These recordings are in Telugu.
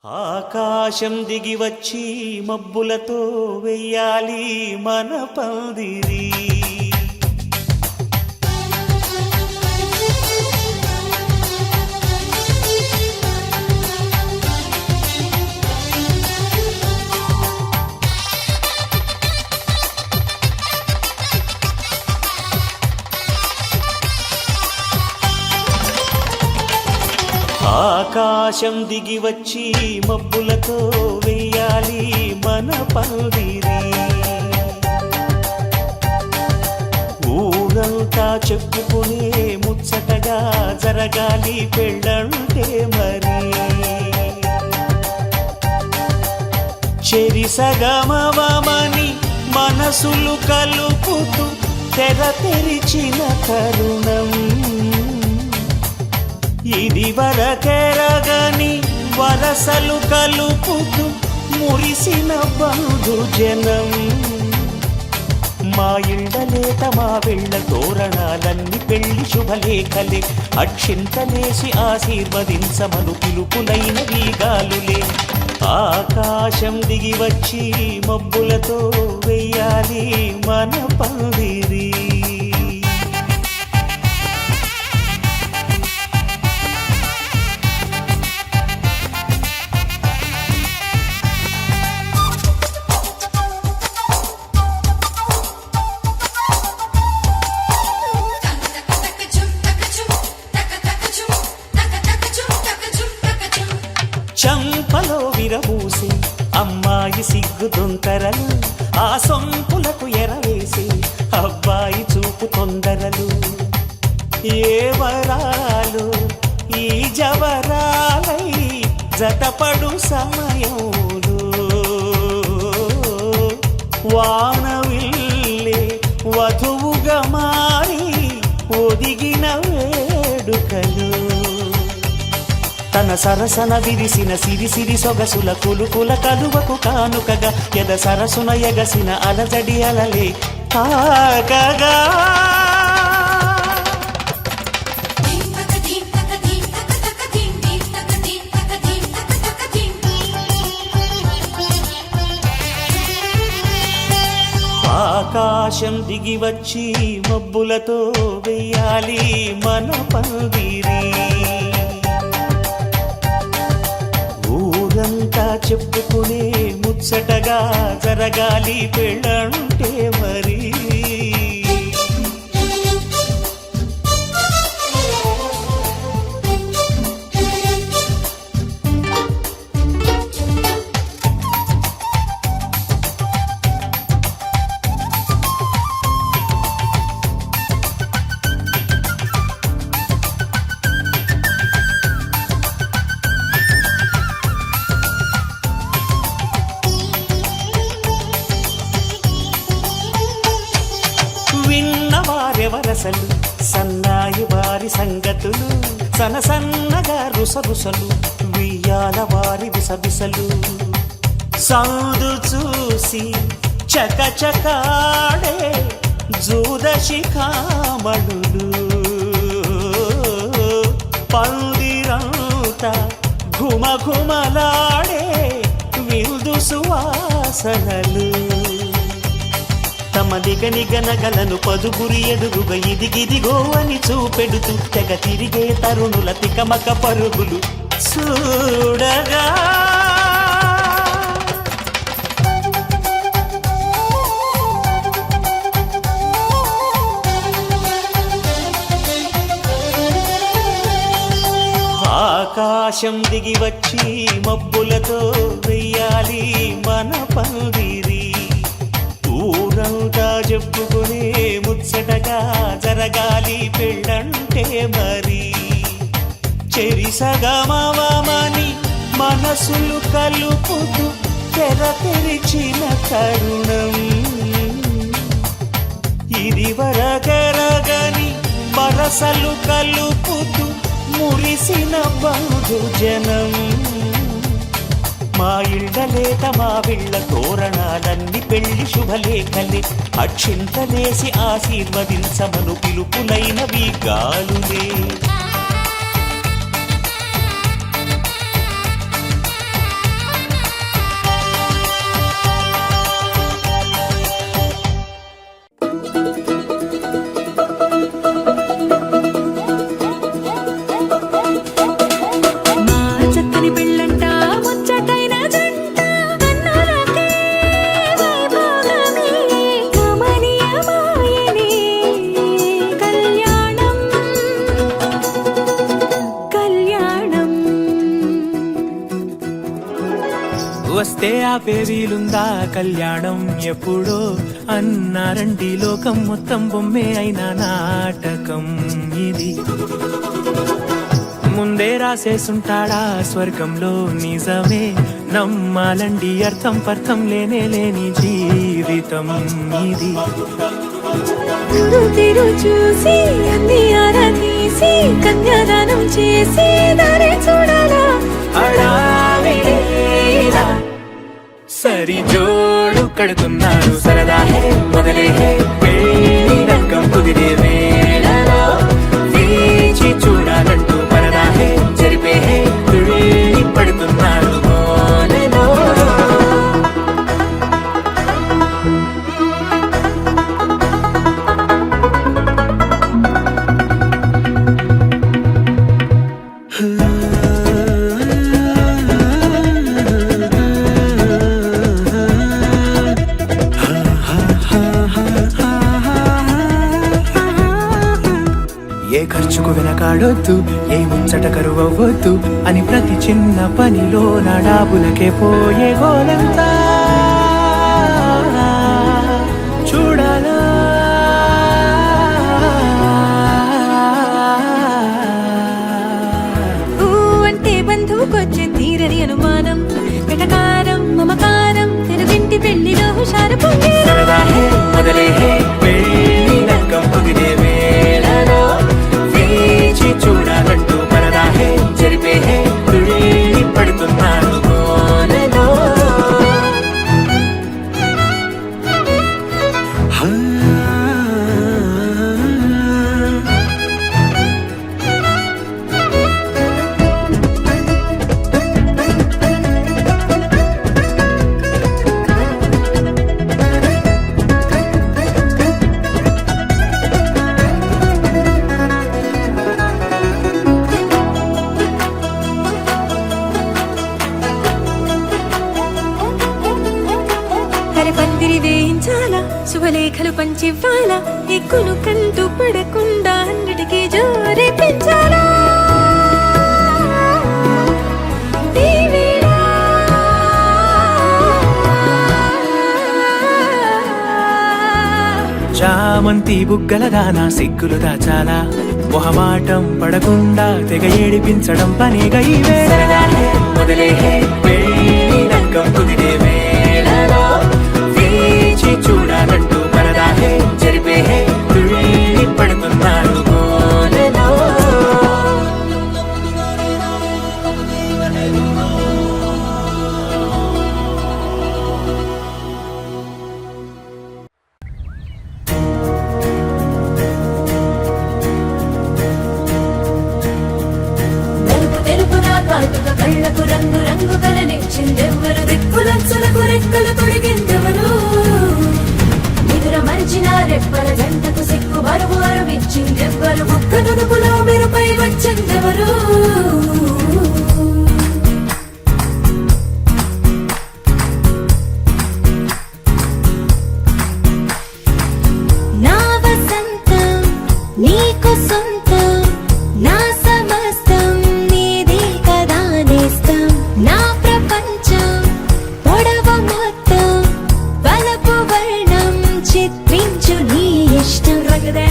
ఆకాశం దిగి వచ్చి మబ్బులతో వెయ్యాలి మన పందిరి. ఆకాశం దిగి వచ్చి మబ్బులతో వెయ్యాలి మన పందిరి. ఊరంతా చెప్పుకునే ముచ్చటగా జరగాలి పెళ్ళంటే మరి. చెరిసగమవమని మనసులు కలుపుతూ తెర తెరిచిన తరుణం ఇది వరకెరగని వరసలు కలుపుతూ మురిసిన బంధుజనం. మా ఇళ్ళలేత మా వెళ్ళ తోరణాలన్నీ పెళ్లి శుభలేఖలే. అక్షింతలేసి ఆశీర్వదించమను పిలుపులైన వీగాలులే. ఆకాశం దిగి వచ్చి మబ్బులతో వెయ్యాలి మన పందిరి. చంపలో విరబూసి అమ్మాయి సిగ్గు దొంతరలు, ఆ సొంపులకు ఎరవేసి అబ్బాయి చూపు తొందరలు. ఏ వరాలు ఈ జవరాలై జతపడు సమయంలో వానవిల్లే వధువుగా మారి ఒదిగిన వేడుకలు. తన సరసన విరిసిన సిరిసిరి సొగసుల కులుకుల కలువకు కానుకగా ఎద సరసున ఎగసిన అలజడి అలలే తాకగా. ఆకాశం దిగి వచ్చి మబ్బులతో వెయ్యాలి మన పందిరి. ఊరంతా చెప్పుకునే ముచ్చటగా జరగాలి పెళ్ళంటే మరి. విన్నవారెవరసలు సన్నాయి వారి సంగతులు, సనసన్నగా రుసరుసలు వియ్యాల వారి విసబిసలు. సౌదు చూసి చకచకాడే జూదశిఖామణులు, పందిరంతా ఘుమఘుమలాడే విందు సువాసనలు. తమ నిగనిగనగలను పదుగురి ఎదురుగా ఇదిగిదిగో అని చూపెడుతూ తెగ తిరిగే తరుణుల తికమక పరుగులు చూడగా. ఆకాశం దిగి వచ్చి మబ్బులతో వెయ్యాలి మన పందిరి. ఊరంతా చెప్పుకునే ముచ్చటగా జరగాలి పెళ్ళంటే మరి. చెరిసగమవమని మనసులు కలుపుతూ తెర తెరిచిన తరుణం ఇది వరకెరగని వరసలు కలుపుతూ మురిసిన బంధుజనం. మా ఇళ్ళలేత మా వీళ్ళ తోరణాలన్నీ పెళ్లి శుభలేఖలే. అక్షింతలేసి ఆశీర్వదించమను పిలుపులైన వీగాలులే. అయితే ఆపే వీలుందా కళ్యాణం ఎప్పుడో అన్నారండి లోకం మొత్తం బొమ్మే అయిన నాటకం ఇది ముందే రాసేసుంటాడా స్వర్గంలో నిజమే నమ్మాలండి అర్థం పర్థం లేనే లేని జీవితం ఇది తిరు చూసి అన్ని ఆరాధీసి కన్యాదానం చేసి దారే చూడాలా హడావిడిలా సరి జోడు కడుతున్నారు సరదా హే మొదలే హే పెళ్లి రంగం కుదిరే వేళలో వేచి చూడాలంటూ పరదా హే జరిపే హే తుళ్ళి పడుతున్నారు మోనలో ఏ ఖర్చుకు వెనకాడొద్దు ఏ ముచ్చట కరువవ్వద్దు అని ప్రతి చిన్న పనిలో నా డాబులకే పోయే గోలంతా చూడాలా ఊ అంటే బంధువుకొచ్చే తీరని అనుమానం వెటకారం మమకారం తెలుగింటి పెళ్లిలో హుషారు పొంగే సరదా హే మొదలే హే పెళ్లి రంగం కుదిరే వేళలో వేచి చూడాలంటూ పరదా హే జరిపే హే తుళ్ళి పడుతున్నారు మోనలో పందిరి వేయించాలా శుభలేఖలు పంచివ్వాలా ఎక్కును కంటూ పడకుండా అన్నిటికీ జోరే పెంచాలా దేవిడా. చామంతి బుగ్గల దానా సిగ్గులు దాచాలా మొహమాటం పడకుండా తెగ ఏడిపించడం పనిగా ఈ వేళ మొదలే హే పెళ్లి రంగం కుదిరే వేళలో వేచి చూడాలంటూ పరదా హే జరిపే హే తుళ్ళి పడుతున్నారు మోనలో కళ్ళకు రంగు రంగు కలనిచ్చిందెవ్వరు దిక్కులచ్చులకు రెక్కలు తొడిగిందెవరు నిదుర మరిచిన రెప్పల జంటకు సిక్కు బరువు అరువిచ్చిందెవ్వరు ముక్క నుడుపులో మెరుపై వచ్చిందెవరు నా వసంతం నీకు సొంతం నా సమస్తం నీది కదా నేస్తం నా ప్రపంచం పొడవ మొత్తం వలపు వర్ణం చిత్రించు నీ ఇష్టం రంగదే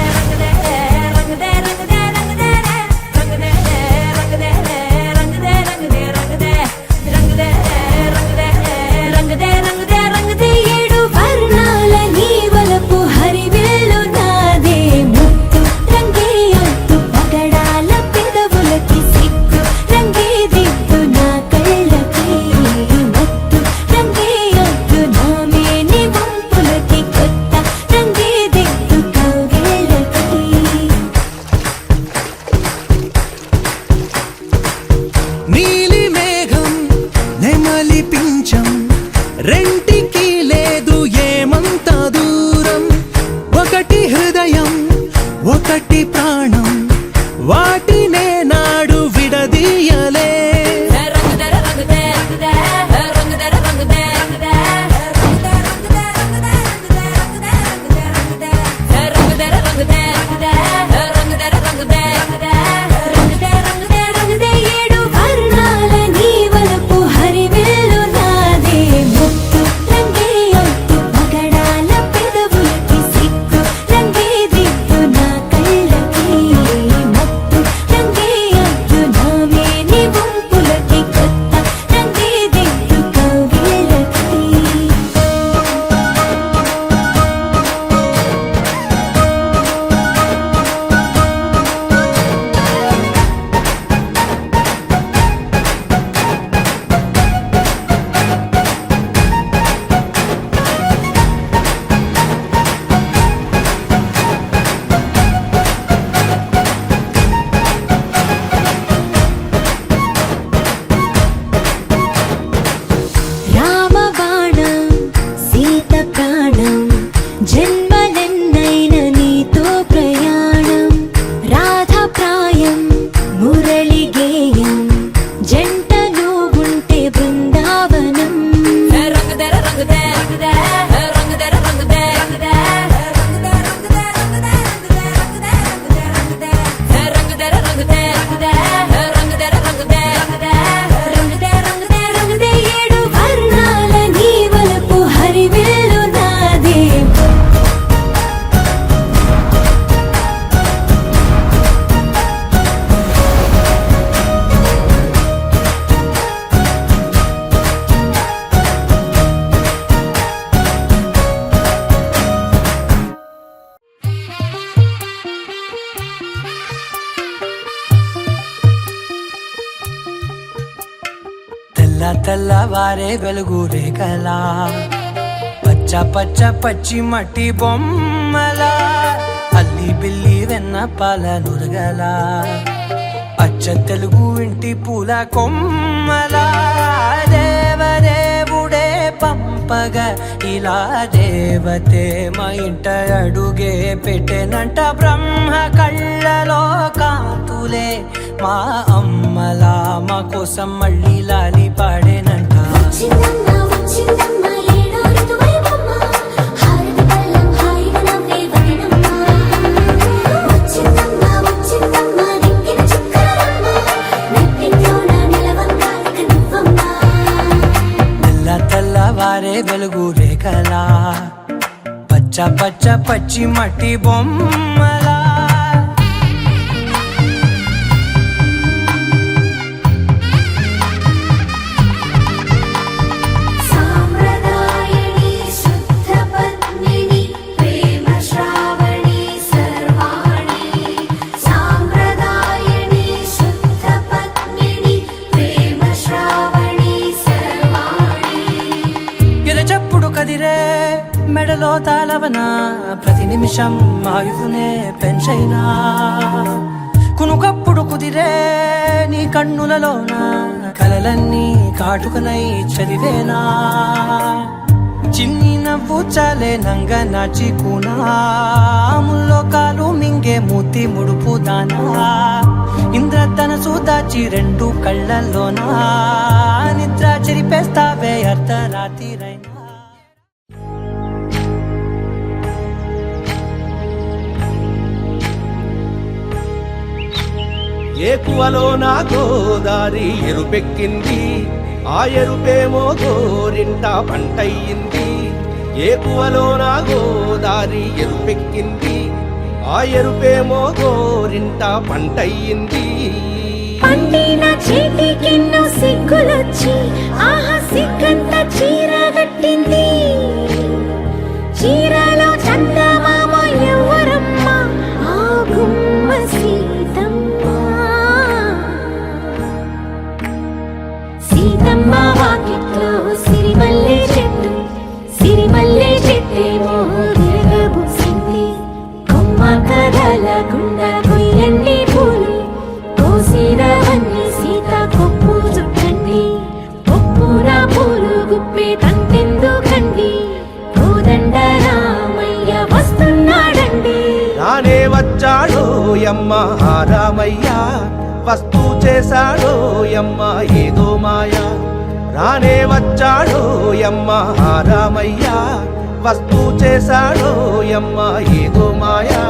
రంగదే రంగదే రంగదే రంగదే రంగదే రంగదే తెల్లవారే వెలుగు రేఖలా పచ్చ పచ్చ పచ్చి మట్టి బొమ్మలా అల్లి బిల్లి వెన్న పాల నురగలా అచ్చ తెలుగు ఇంటి పూల కొమ్మలా దేవదేవుడే పంపగా ఇలా దేవతే మా ఇంట అడుగే పెట్టెనంట బ్రహ్మ కళ్ళలో కాంతులే మా అమ్మలా మా కోసం మళ్ళీ లాలి పాడేనంట తెల్లవారే వెలుగు రేఖలా పచ్చ పచ్చ పచ్చి మట్టి బొమ్మలా కదిరే మెడలో తాళవన ప్రతి నిమిషం ఆయువునే పెంచైనా కునుకప్పుడు కుదిరే నీ కన్నులలోన కలలన్నీ కాటుకనై చదివేనా చిన్ని నవ్వు చాలే నంగ నాచికునాముల్లో కాలు మింగే మూతి ముడుపు దానా ఇంద్రధనసు దాచి రెండు కళ్ళల్లోనా నిద్ర చెరిపేస్తావే అర్ధరాత్రిరైనా ఏకువలో నా గోదారి ఎరుపెక్కింది ఆ ఎరుపేమో గోరింట పంటయ్యింది ఏకువలో నా గోదారి ఎరుపెక్కింది ఆ ఎరుపేమో గోరింట పంటయ్యింది పండిన చేతికెన్నో సిగ్గులొచ్చి ఆహా సిగ్గంత చీర కట్టింది చీరలో చందమామ ఎవరమ్మ ఆ గుమ్మ సీతమ్మ వాకిట్లో సిరిమల్లె చెట్టేమో విరగబూసింది కొమ్మ కదలకుండా కొయ్యండి పూలు కోసిరవన్నీ సీత కొప్పు చుట్టండి కొప్పున పూలు గుప్పే తంతెందుకండి కోదండ రామయ్య వస్తున్నాడండి రానే వచ్చాడో యమ్మ రామయ్య వస్తూ చేశాడో యమ్మ ఏదో మాయా రానే వచ్చాడో యమ్మ రామయ్య వస్తూ చేశాడో యమ్మ ఏదో మాయా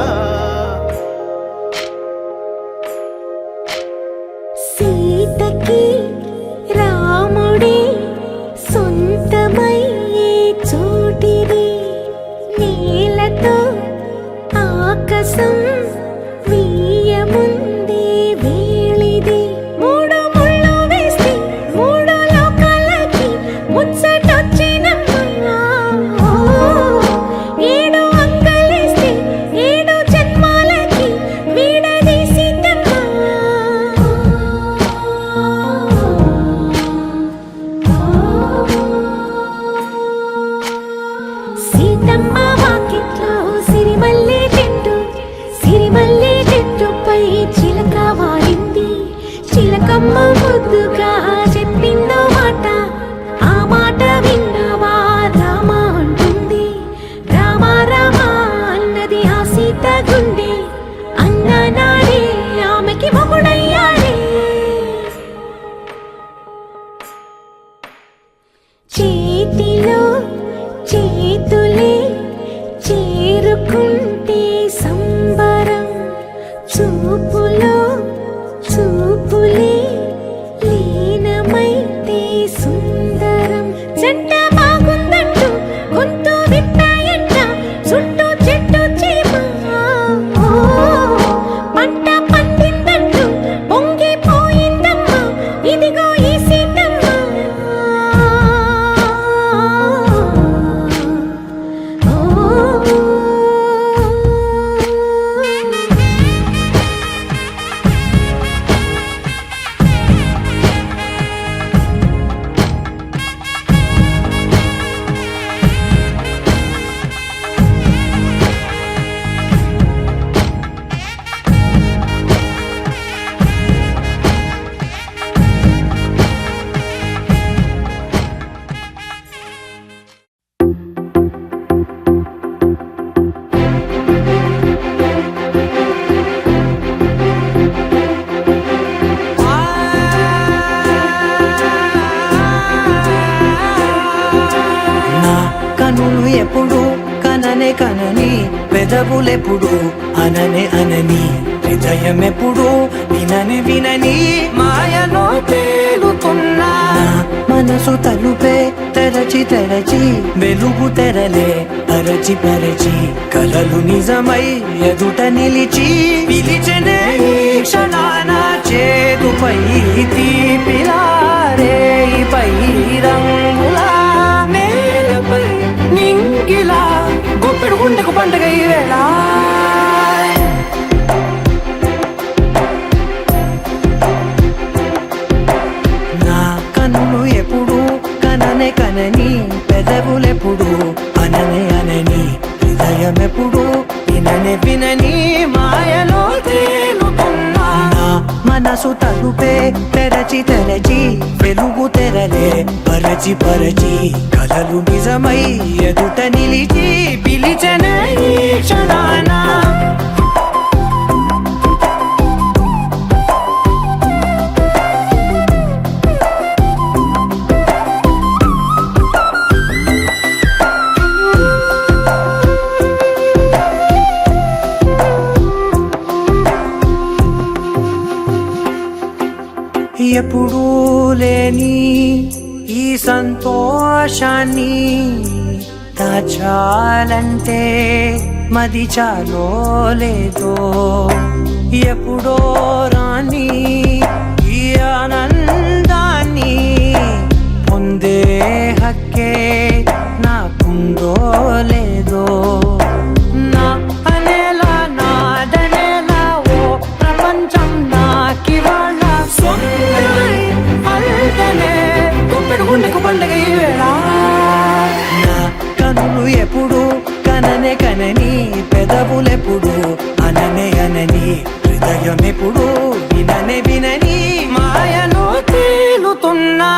సీతకి రాముడే సొంతమయ్యే చోటిది నేలతో ఆకాశం వీయముందే వేళిది మూడు ముళ్ళు వేస్తే మూడు లోకాలకి ముచ్చటొచ్చినమ్మా ఏడు అంగలేస్తే ఏడు జన్మాలకి వీడదీసిద్దమ్మా సీతమ్మ వాకిట్లో సిరిమల్లె చెట్టుపై చిలక వాలింది చిలకమ్మ ముద్దుగా చెప్పిందో మాట ఆ మాట విన్నవా రామ అంటుంది రామ రామ అన్నది ఆ సీత గుండె అన్ననాడే ఆమెకి మొగుడయ్యాడే చేతిలో చేతులే చేరుకుంటే సంబరం చూపులో చూపులే కానీ పెదవులెప్పుడు అననే అనని హృదయం ఎప్పుడు వినని వినని మాయలో తేలుతున్నా మనసు తలుపే తెరచి తెరచి వెలుగు తెరలే పరచి పరచి కలలు నిజమై ఎదుట నిలిచి పిలిచనే ఈ క్షణాన చేతుపై తీపిలారే పై రంగులా నేలపై నింగిలా గుప్పెడు గుండెకు పండుగ ఈ వేళ నా కన్నులు ఎప్పుడు కననే కనని పెదవులెప్పుడు అననే అనని హృదయం ఎప్పుడు విననే వినని మాయలో తేలుతున్నా నా మనసు తలుపే తెరచి తెరచి వెలుగు తెరలే పరచి పరచి కలలు నిజమై ఎదుట నిలిచి పిలిచనే ఈ క్షణాన ఎప్పుడూ లేని ఈ సంతోషాన్ని దాచాలంటే మది చాలో లేదో ఎప్పుడో రాని ఈ ఆనందాన్ని పొందే హక్కే నాకుందో లేదో నా అనేలా నాదనేలా ఓ ప్రపంచం నాకివాళ గుండెకు పండుగ ఈ వేళ నా కనులు ఎప్పుడు కననే కనని పెదవులెప్పుడు అననే అనని హృదయం ఎప్పుడు విననే వినని మాయలో తేలుతున్నా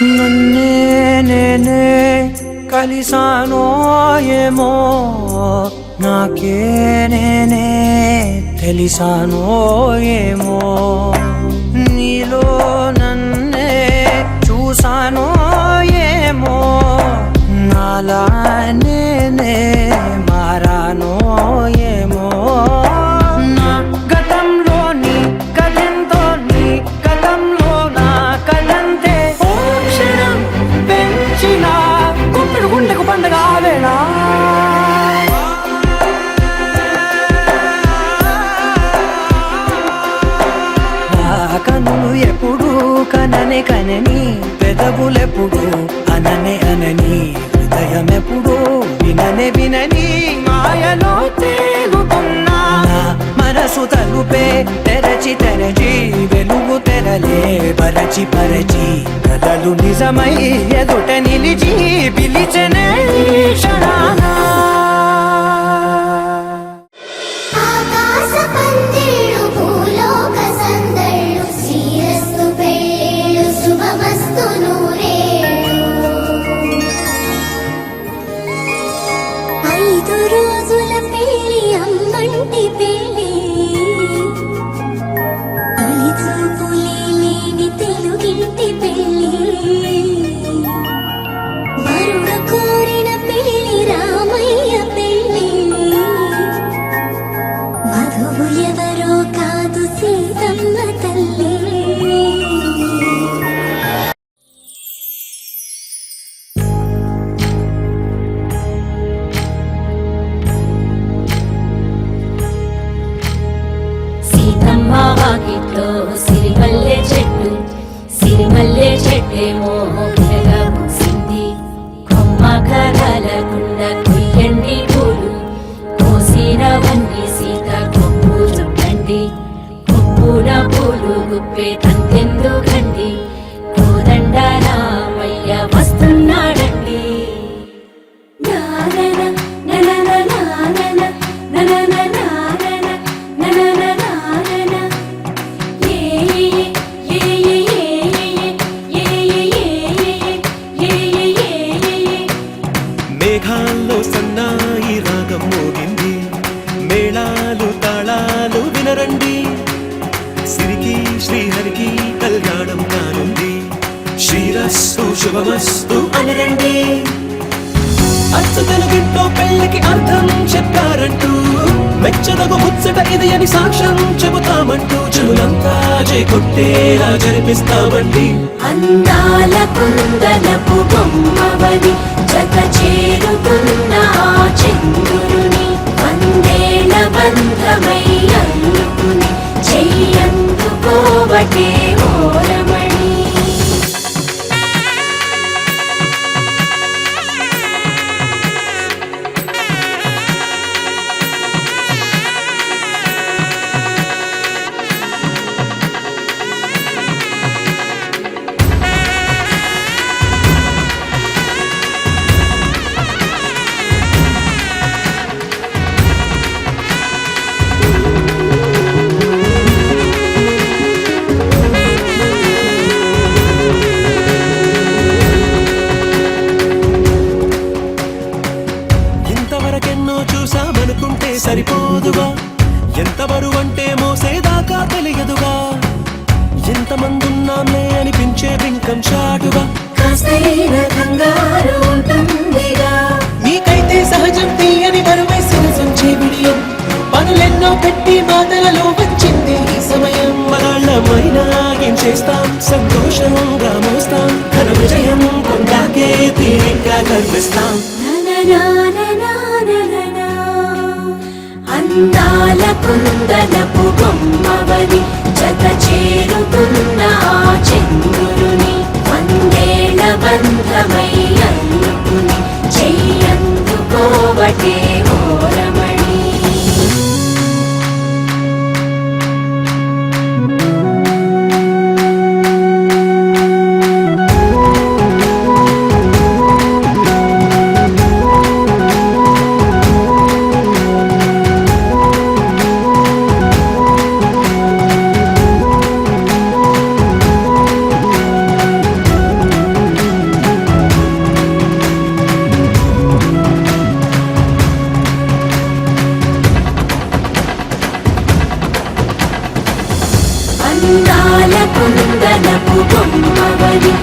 నన్నే నేనే కలిసానో ఏమో నాకే నేనే తెలిసానో ఏమో నీలో నన్నే చూసానో ఏమో నాలా నేనే మారానో ఏమో నా గతంలోని కథంతో నీ గతంలో నా కథంతే పెంచిన గుప్పెడు గుండెకు పండుగ వేళ కనులు ఎప్పుడు కననే కనని పెదవులెప్పుడు అననే అనని హృదయం ఎప్పుడు విననే వినని మాయలో తేలుతున్నా మనసు తలుపే తెరచి తెరచి వెలుగు తెరలే పరచి పరచి కలలు నిజమై ఎదుట నిలిచి పిలిచనే క్షణాన వరుణ మేఘాల్లో సన్నాయి రాగం మోగింది, మేళాలు తాళాలు వినరండి, సిరికి శ్రీహరికి కళ్యాణం కానుంది, శ్రీరస్తు శుభమస్తు అనరండి. అచ్చు తెలుగింట్లో పెళ్లికి అర్థం చెప్పారంటూ, మెచ్చదగు ముచ్చట ఇది అని సాక్ష్యం చెబుతామంటూ, చెవులంతా జై కొట్టేలా జరిపిస్తామండి. అందాల కుందనపు బొమ్మవని జత చేరుకున్న ఆ చంద్రుని వందేళ్ల బంధమై అల్లుకుని చెయ్యందుకోవటే ఓరమణి. ఇంతవరకెన్నో చూసామనుకుంటే సరిపోదుగా, ఎంత బరువంటే మోసేదాకా తెలియదుగా, ఎంతమందున్నాంలే అనిపించే బింకం చాటుగా, కాస్తైన కంగారు ఉంటుందిగా, నీకైతే సహజం తీయని బరువేసిన సంచే విడియం, పనులెన్నో పెట్టి మాటలలో వచ్చింది ఈ సమయం. మనాళ్ళమైనా ఏం చేస్తాం, సంతోషంగా మోస్తాం, ఘన విజయం పొందాకే తీరిగ్గా కనిపిస్తాం. నననాననానననా. అందాల కుందనపు బొమ్మవని జత చేరుకున్న ఆ చంద్రుని వందేళ్ల బంధమై అల్లుకుని చెయ్యందుకోవటే ఓరమణి. అందాల కుందనపు బొమ్మవని